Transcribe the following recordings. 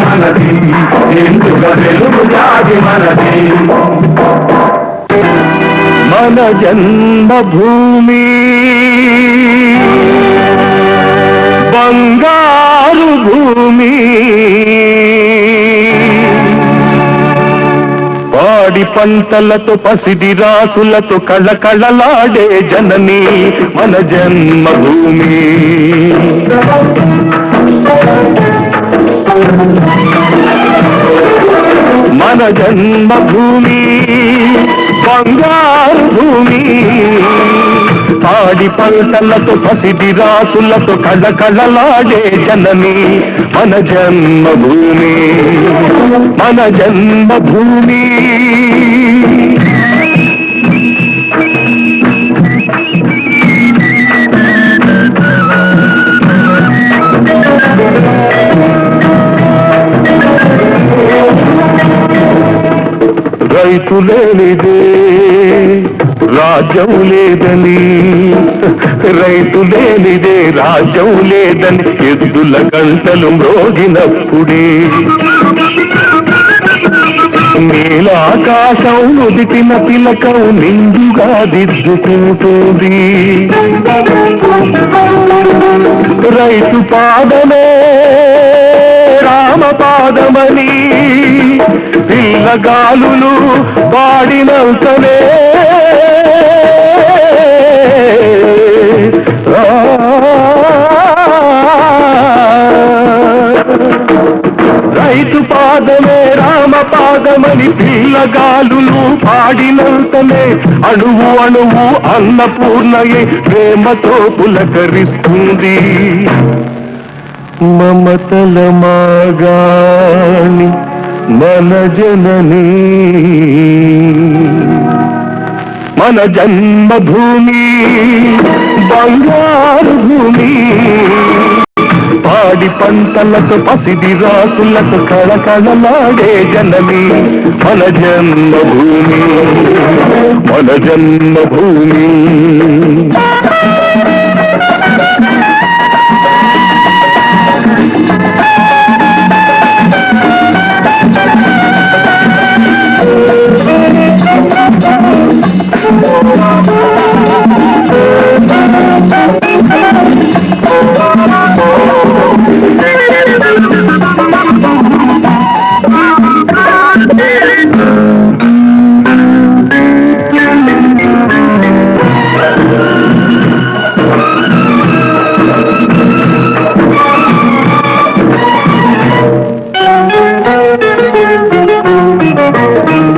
మనది, ఎందుక వెలుగు జాతి మనది. మన జన్మభూమి బంగారు భూమి, పాడి పంటలతో పసిడి రాసులతో కళకళలాడే జనని మన జన్మభూమి. మన జన్మభూమి బంగారు భూమి, పాడి పంటలతో పసిడి రాసులతో కళకళలాడే జనని మన జన్మభూమి. మన జన్మభూమి రైతు లేనిదే రాజ్యం లేదని, రైతు లేనిదే రాజ్యం లేదని ఎద్దుల గంటలు మ్రోగినప్పుడే నీలాకాశం ఉదిపిన పిలకం నిండుగా దిద్దుకుంటుంది. రైతు పాదమే రామపాదమని పిల్లగాలులు పాడినంతనే రైతు పాదమే రామపాదమని పిల్లగాలులు పాడినంతనే అణువు అణువు అన్నపూర్ణయే ప్రేమతో పులకరిస్తుంది. మమతల మాగాణి మన జనని మన జన్మభూమి బంగారు భూమి, పాడి పంటలతో పసిడి రాసులతో కళకళలాడే జనని మన జన్మభూమి. మన జన్మభూమి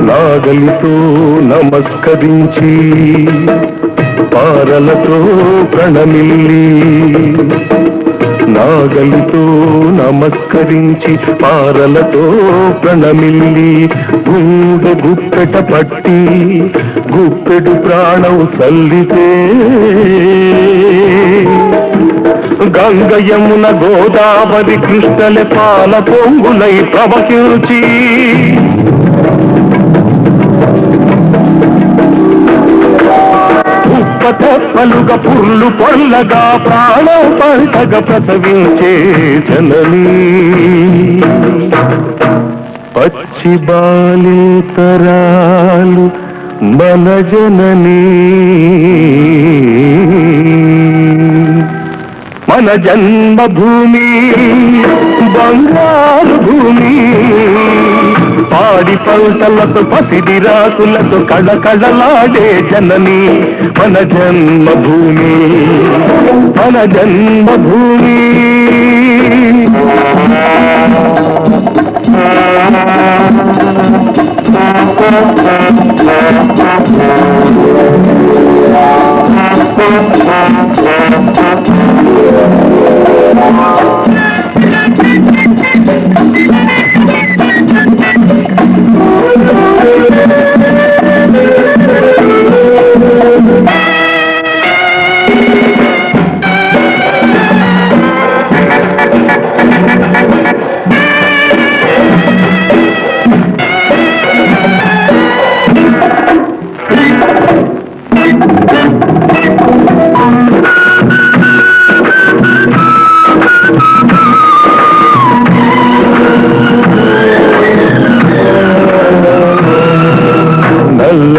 నాగలితో నమస్కరించి పారలతో ప్రణమిల్లి, నాగలితో నమస్కరించి పారలతో ప్రణమిల్లి గుండె గుప్పెట పట్టి గుప్పెడు ప్రాణం చల్లితే గంగ యమున గోదావరి కృష్ణల పాల పొంగులై ప్రవహించి తెప్పలుగా పుర్లు పొల్లగా ప్రాణం పంటగా ప్రసవించే జనని పచ్చి బాలింతరాలు మన జనని మన జన్మభూమి బంగారు భూమి, పాడి పంటలతో పసిడి రాసులతో కళకళలాడే జనని మన జన్మభూమి. మన జన్మభూమి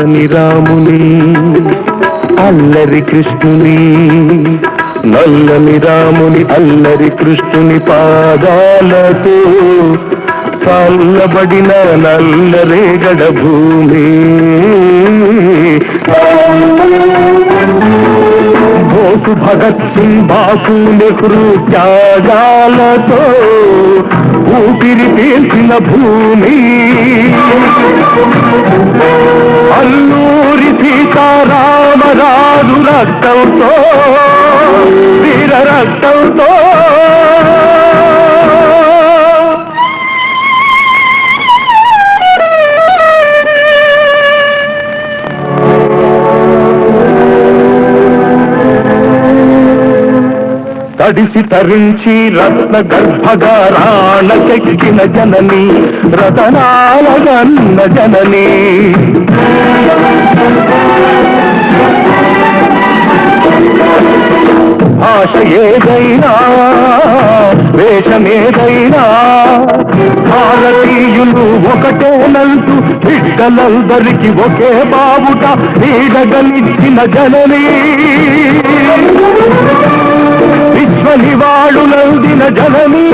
నల్లని రాముని అల్లరి కృష్ణుని, నల్లని రాముని అల్లరి కృష్ణుని పాదాలతో చల్లబడిన నల్లరేగడ భూమి, బోసు భగత్ సింగ్ బాపు నెహ్రూ త్యాగాలతో ఊపిరి పీల్చిన భూమి, అల్లూరి సీతారామరాజు రక్తంతో వీర రక్తంతో తడిసి తరించి రత్న గర్భగారాణకెక్కిన జనని, రతనాల గన్న జనని, భాష ఏదైనా వేషమేదైనా భారతీయులు ఒకటేనంటూ బిడ్డలందరికీ ఒకే బాబుట నీడగలిచ్చిన జనని, విశ్వనివాళులందిన జనని,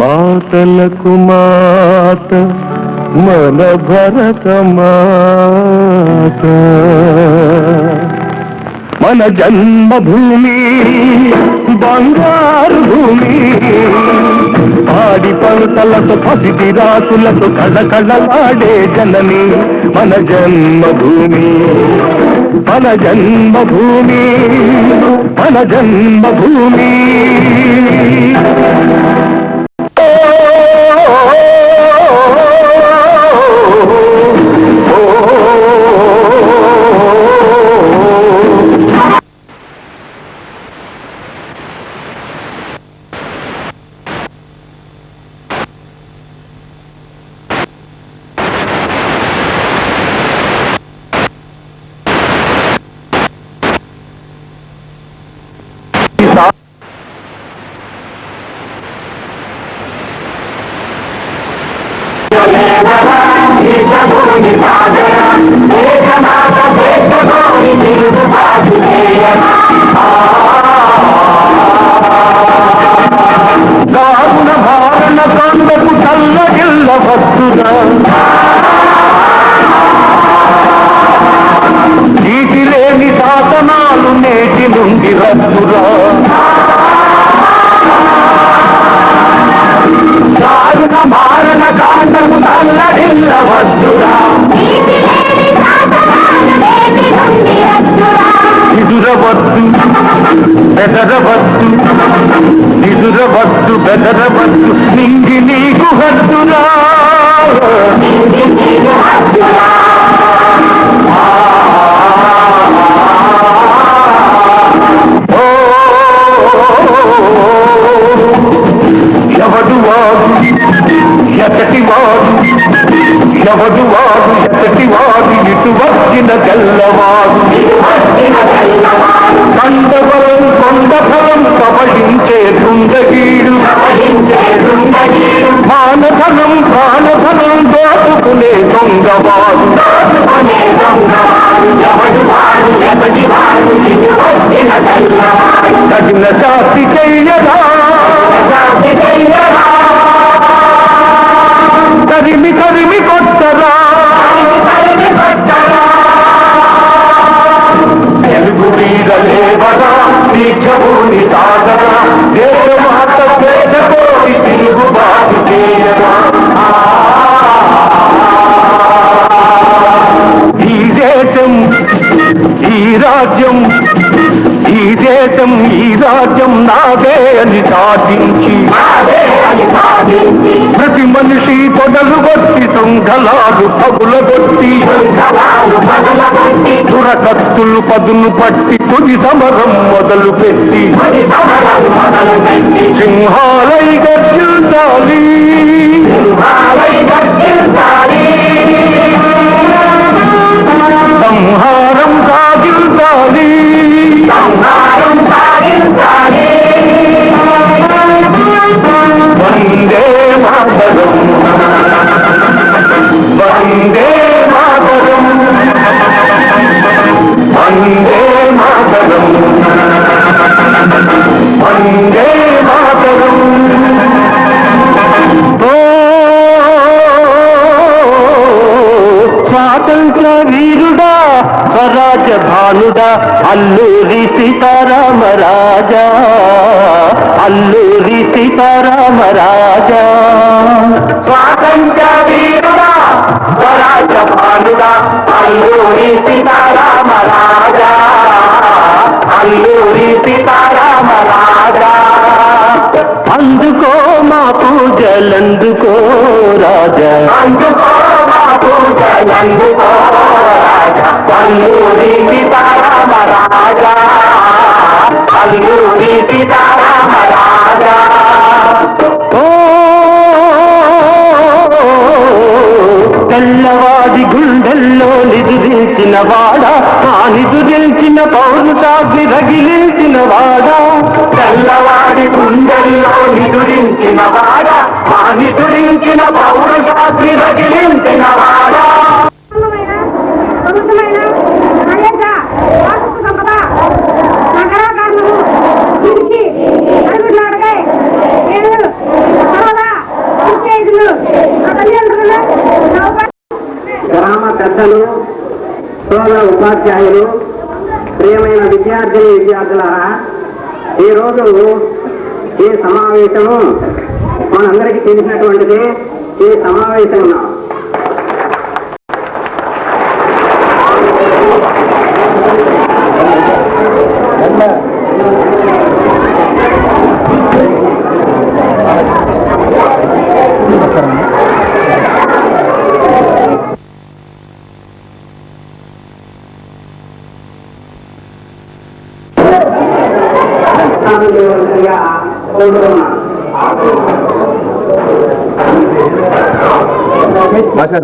మాతలకు మాత మన భరత మాత, మన జన్మభూమి బంగారు భూమి, పాడి పంటలతో పసిటి రాసులతో కళకళలాడే జనని, మన జన్మభూమి, మన జన్మభూమి, మన జన్మభూమి. దారుణ భారణ కందకు చల్లగిల్ల భక్తురా, నీటి లేని శాసనాలు నేటి నుండి రద్దురా, దారుణ భారణ కాండకు చల్లగిల్ల భక్తురా, నిదురవద్దు బెదరవద్దు, నిదురవద్దు బెదరవద్దు, నింగి నీకు హద్దురా, ఎవడు వాడు ఎక్కటి వాడు, ఎవడు వాడు ఎక్కటి వాడు, ఇటు వచ్చిన తెల్లవాడు, కండబలం కొండఫలం కబళించే దుండగీడు, మానధనం ప్రాణధనం దోచుకునే దొంగవాడు, తగిన శాస్తి చెయ్యరా, తరిమి తరిమి కొట్టరా, తెలుగు మీద లేవరా, నీచభూమి సాగరా, దేశమాత పేదకోటి తిరుగుబాటు చేయరా, ఈ దేశం ఈ రాజ్యం, ఈ దేశం ఈ రాజ్యం నాదే అని సాధించి ప్రతి మనిషి పొడలు కొట్టి శృంఖలాలు పగులగొట్టి దురకత్తులు పదును పట్టి తుది సమరం మొదలు పెట్టి సింహాలై గర్జించాలి, సంహారం సాగించాలి, వందే మాతరం. అల్లూరి సీతారామ రాజా, అల్లూరి సీతారామ రాజా. స్వాతంత్ర్య వీరుడా స్వరాజ భానుడా అల్లూరి సీతారామ రాజా, అల్లూరి సీతారామ రాజా. అందుకో మా పూజలందుకో రాజా, అందుకో మా పూజలందుకో రాజా. అల్లూరి సీతారామ రాజా, అల్లూరి సీతారామ రాజా. తెల్లవాది గుండెల్లో నిదురించిన వాడా, ఆ నిదురించిన పౌరుషాగ్ని రగిలించిన వాడా. తెల్లవాడి గుండెల్లో నిదురించిన వాడా, ఆ నిదురించిన పౌరుషాగ్ని రగిలించిన వాడా. గ్రామ పెద్దలు, సోదర ఉపాధ్యాయులు, ప్రియమైన విద్యార్థులారా, ఈరోజు ఈ సమావేశము మనందరికీ తెలిసినటువంటిదే. ఈ సమావేశం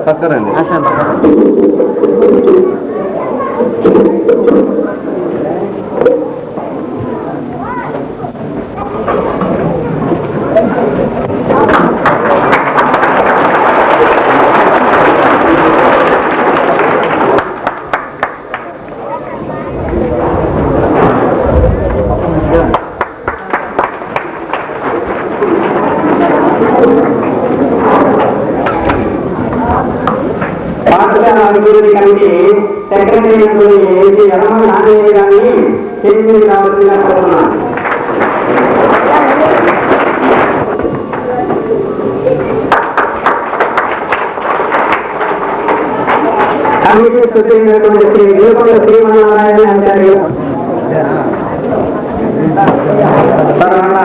పక్కరండి. అభివృద్ధి కమిటీ సెక్రటరీ శ్రీ యనమల నాగయ్య గారిని చేసి రావాల్సిందిగా కోరుతున్నాను. కమిటీ సభ్యులైనటువంటి శ్రీ వీరకొండ శ్రీమన్నారాయణ ఆచార్య, తర్వాత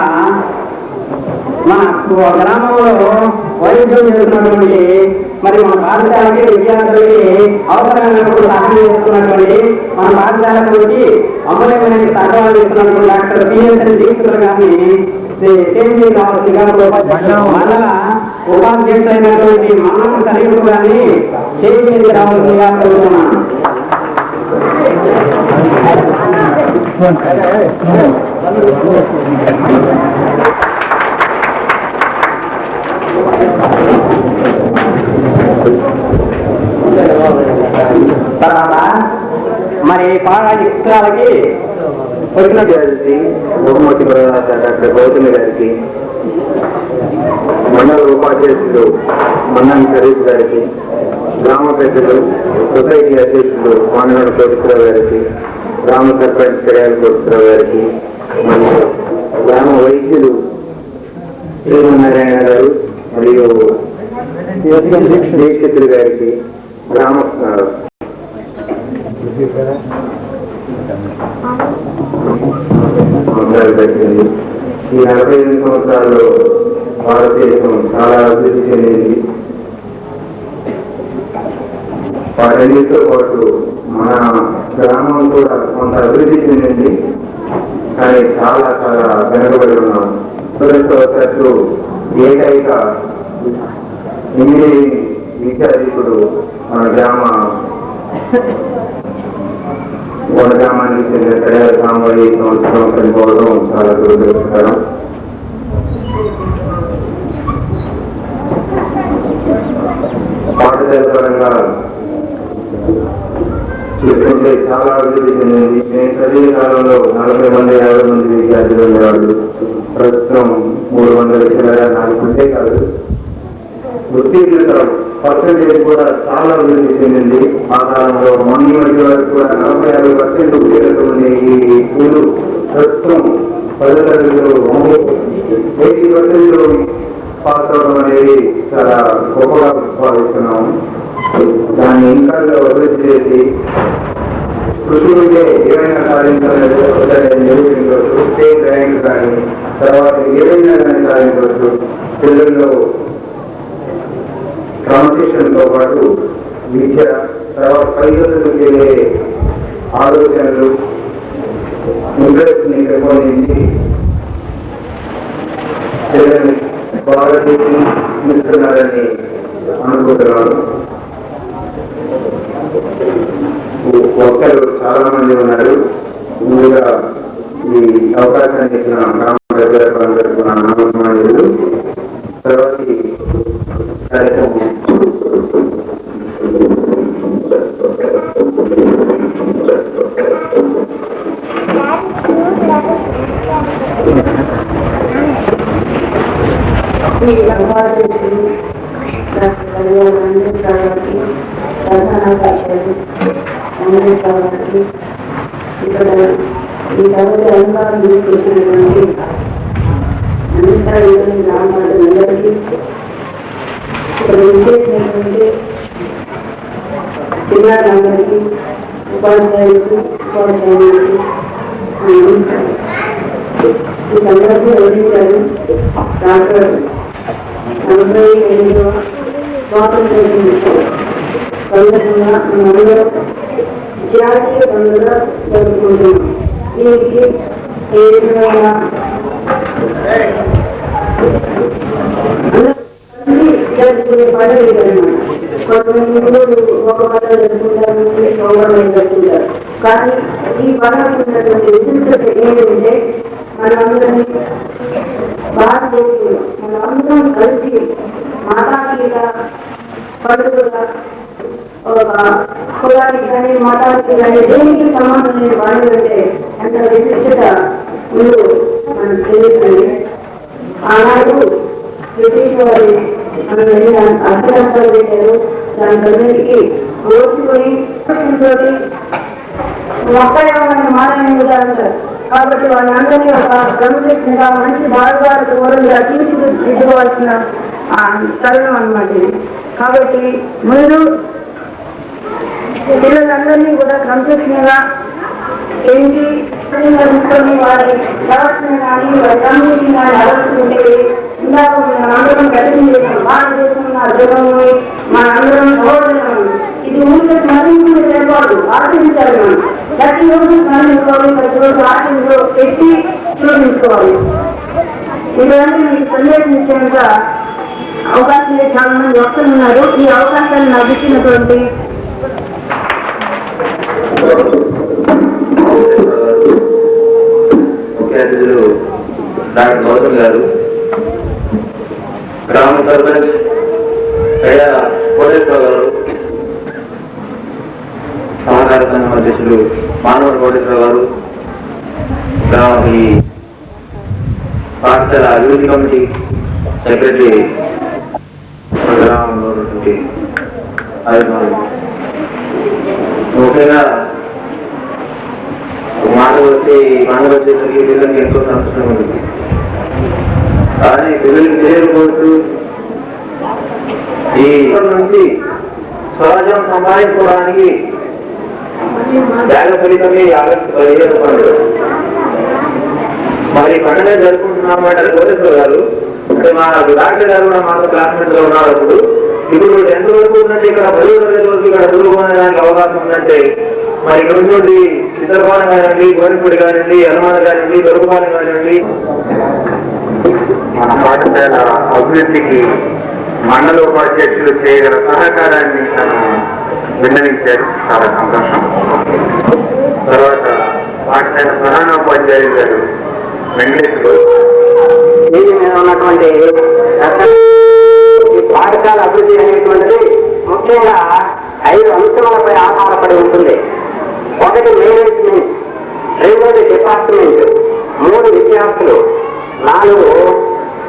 మన గ్రామంలో వైద్యం చేస్తున్నటువంటి మరి మన పాఠశాలకి విద్యార్థులకి అవసరమైనప్పుడు సహాయం చేస్తున్నటువంటి మన పాఠశాల గురించి అమూల్యమైన సహకారాలు ఇస్తున్నటువంటి డాక్టర్ పిఎస్ఎన్ దీక్షలు గారిని కావాల్సిందిగా మండల ఉపాధ్యక్షులైనటువంటి మనం సలీము గారిని చేసి రావాల్సిందిగా కోరుతున్నాను. తర్వాత మరి పాఠశాలకి వచ్చిన బహుమతి ప్రదాత డాక్టర్ గౌతమి గారికి, మండల ఉపాధ్యక్షులు మన్నాని షరీఫ్ గారికి, గ్రామ పెద్దలు సొసైటీ అధ్యక్షులు మానగడ కోటేశ్వరరావు గారికి, గ్రామ సర్పంచ్ చర్యాల కోటేశ్వరరావు గారికి, మరియు గ్రామ వైద్యులు శ్రీమన్నారాయణ గారు మరియు దీక్షితులు గారికి, గ్రామ జరిగింది. ఈ 48 సంవత్సరాల్లో భారతదేశం చాలా అభివృద్ధి చెందింది. వాటన్నిటితో పాటు మన గ్రామం కూడా కొంత అభివృద్ధి చెందింది. కానీ చాలా చాలా వెనుకబడి ఉన్నాం. దురదృష్టవశాత్తు ఏకైక ఇంజనీరింగ్ విద్యార్థికుడు మన గ్రామానికి చెందిన కళ్యాణ సాంబడి సంవత్సరం చనిపోవడం చాలా దురదృష్టకరం. పాఠశాల పరంగా చూసుకుంటే చాలా అభివృద్ధి చెందింది. నేను చదివే కాలంలో 40 మంది 50 మంది విద్యార్థులు ఉండేవాళ్ళు. ప్రస్తుతం 300 4 ఉంటే కాదు. ఉత్తీర్ణత పర్సెంటేజ్ కూడా చాలా అభివృద్ధి చెందింది. ఆ కాలంలో మొన్న మధ్య వరకు కూడా 40-50% ఉపయోగంలో ఈ స్కూలు ప్రస్తుతం 10వ తరగతిలో 80% పాస్ అవడం అనేది చాలా గొప్పగా భావిస్తున్నాము. దాన్ని ఇంకా అభివృద్ధి చేసి కృషి ఉంటే ఏమైనా సాధించవచ్చు, స్టేట్ ర్యాంక్ కానీ తర్వాత ఏదైనా కానీ సాధించవచ్చు. పిల్లల్లో క్రమశిక్షణతో పాటు విద్య, తర్వాత పైదలకు చేరే ఆలోచనలు ఇంట్రెస్ట్ని పెంపొందించి పిల్లల్ని బాగా తీర్చిదిద్దుతున్నారని అనుకుంటున్నాను. వక్తలు చాలా మంది ఉన్నారు. ముందుగా ఈ అవకాశాన్ని ఇచ్చిన గ్రామ ప్రజలకు అందరికీ నా నమస్కారాలు. తర్వాత కార్యక్రమం ఇక్కడ ఈ తరగతి అనుభవం తీసుకొచ్చినటువంటి అనంతరం గ్రామాలందరికీ ఇక్కడ విచ్చేసినటువంటి పిల్లలందరికీ ఉపాధ్యాయులకు ఉపాధ్యాయులకు ఈ సందర్భంగా వివరించారు. డాక్టర్ 48వ స్వాతంత్ర సందర్భంగా మనమందరూ జాతీయ పండుగ జరుపుకుంటున్నాం. దీనికి ఏ విధంగా జరుపుకునే పండుగ ఇదన్నమాట. కొంతమంది ఒక పండుగ జరుపుకుంటారు, సోమవారం జరుపుకుంటారు. కానీ ఈ పండుగ ఉన్నటువంటి విశిష్టత ఏంటంటే మనందరినీ భారతదేశంలో మనందరం కలిసి మాతాపీఠ పండుగగా కులానికి కానీ మతానికి కానీ దేనికి సంబంధం లేని వాళ్ళు అంటే అంత విశిష్టత ముందు మనం తెలుస్తుంది. ఆనాడు బ్రిటిష్ వారి మనం అర్థరాష్ట్రాలు పెట్టారు. దానికన్నిటికీ ఓర్చుకొని మొక్కని మారని అంటారు. కాబట్టి వాళ్ళందరినీ ఒక క్రమశిక్షణగా మంచి భారత ఓరంగా తీర్చిదిద్దుకోవాల్సిన తరుణం అన్నమాట ఇది. కాబట్టి ముందు పిల్లలందరినీ కూడా క్రమశిక్షణగా పెంచి తీసుకొని వారి ప్రవర్తన కానీ వారి కమ్యూనిటీ కానీ అలవాటుకుంటే ఇందాక మనందరం ప్రతినిధి చేసాం. భారతదేశంలో జగన్ని మనందరం సహోదరం. ఇది ఊరిలో స్మరించుకుని సరిపోదు, ఆచరించాలి. మనం ప్రతిరోజు స్మరించుకోవాలి, ప్రతిరోజు ఆచరణలో పెట్టి చూపించుకోవాలి. ఇలాంటి మీకు సందేశం ఇచ్చేంత అవకాశం చాలా మంది వస్తున్నారు. ఈ అవకాశాన్ని నాకు ఇచ్చినటువంటి ముఖ్య అతిథులు డాక్టర్ గౌతమ్ గారు, గ్రామ సర్పంచ్ కోటేశ్వర గారు, సహకార సంఘం అధ్యక్షులు మానవుడు కోటేశ్వర గారు, ఈ పాఠశాల అభివృద్ధి కమిటీ సెక్రటరీ గ్రామంలో ఉన్నటువంటి ముఖ్యంగా మానవ వచ్చేసరికి పిల్లలకి ఎంతో సంతోషం ఉంది. కానీ పిల్లలకి చేరుకోవచ్చు ఈ నుంచి సహజం సంపాదించుకోవడానికి త్యాగ ఫలితమే ఆగస్టు 15 పండుగ. మరి పండుగ జరుపుకుంటున్నామంటే కోటేశ్వర గారు అంటే మా డాక్టర్ గారు కూడా మాతో క్లాస్మేట్ లో ఉన్నప్పుడు ఇప్పుడు ఎంత వరకు ఉందంటే ఇక్కడ 10వ తరగతి వరకు ఇక్కడ చదువుకోవడానికి అవకాశం ఉందంటే మరి ఇక్కడ నుండి చిత్రపాలెం కానివ్వండి, గోరిపూడి కానివ్వండి, హనుమాన్ కానివ్వండి, దొరకపాలెం కానివ్వండి, మన పాఠశాల అభివృద్ధికి మండల ఉపాధ్యక్షులు చేయగల సహకారాన్ని తను విన్నవించారు. చాలా సంతోషం. తర్వాత పాఠశాల ప్రధానోపాధ్యాయులు గారు వెంకటేశ్వర ఉన్నటువంటి పాఠశాల అభివృద్ధి అనేటువంటిది ముఖ్యంగా 5 అంశాలపై ఆధారపడి ఉంటుంది. 1 మేనేజ్మెంట్, 2 డిపార్ట్మెంట్, 3 విద్యార్థులు, 4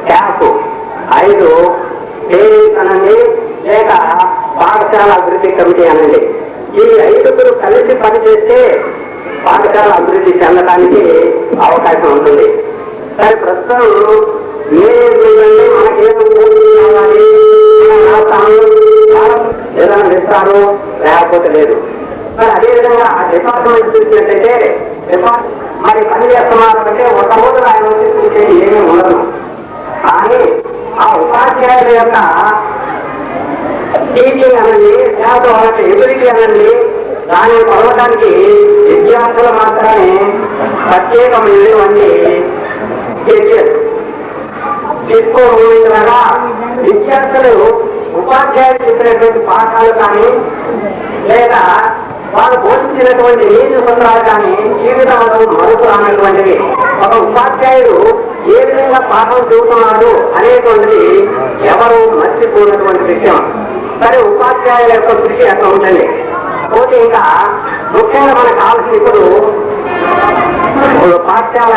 స్టాఫ్, 5 పేరెంట్స్ అనండి లేక పాలసీ కమిటీ అనండి, ఈ 5 కలిసి పనిచేస్తే పాఠశాల అభివృద్ధి చెందడానికి అవకాశం ఉంటుంది. సరే, ప్రస్తుతం ఏదైనా ఇస్తారు, లేకపోతే లేదు. మరి అదేవిధంగా డిపార్ట్మెంట్ చూసినట్టయితే మరి పని చేస్తున్నారు అంటే ఒక రోజు ఆయన వచ్చి చూసేది ఏమీ ఉండదు. కానీ ఆ ఉపాధ్యాయుల యొక్క టీచింగ్ అనండి, లేకపోతే వాళ్ళకి ఎబిలిటీ అనండి, దాన్ని కొలవడానికి విద్యార్థులు మాత్రమే ప్రత్యేకమైనటువంటి చర్యలు తీసుకోగా విద్యార్థులు ఉపాధ్యాయులు చెప్పినటువంటి పాఠాలు కానీ లేదా వారు బోధించినటువంటి నీతి సూత్రాలు కానీ జీవితంలో మరుపు రానటువంటివి. ఒక ఉపాధ్యాయుడు ఏ విధంగా పాఠం చూస్తున్నాడు అనేటువంటిది ఎవరు మర్చిపోయినటువంటి విషయం. సరే, ఉపాధ్యాయుల యొక్క కృషి అట్లా ఉంటుంది. పోతే ఇంకా ముఖ్యంగా మనకు కావాల్సిన ఇప్పుడు పాఠశాల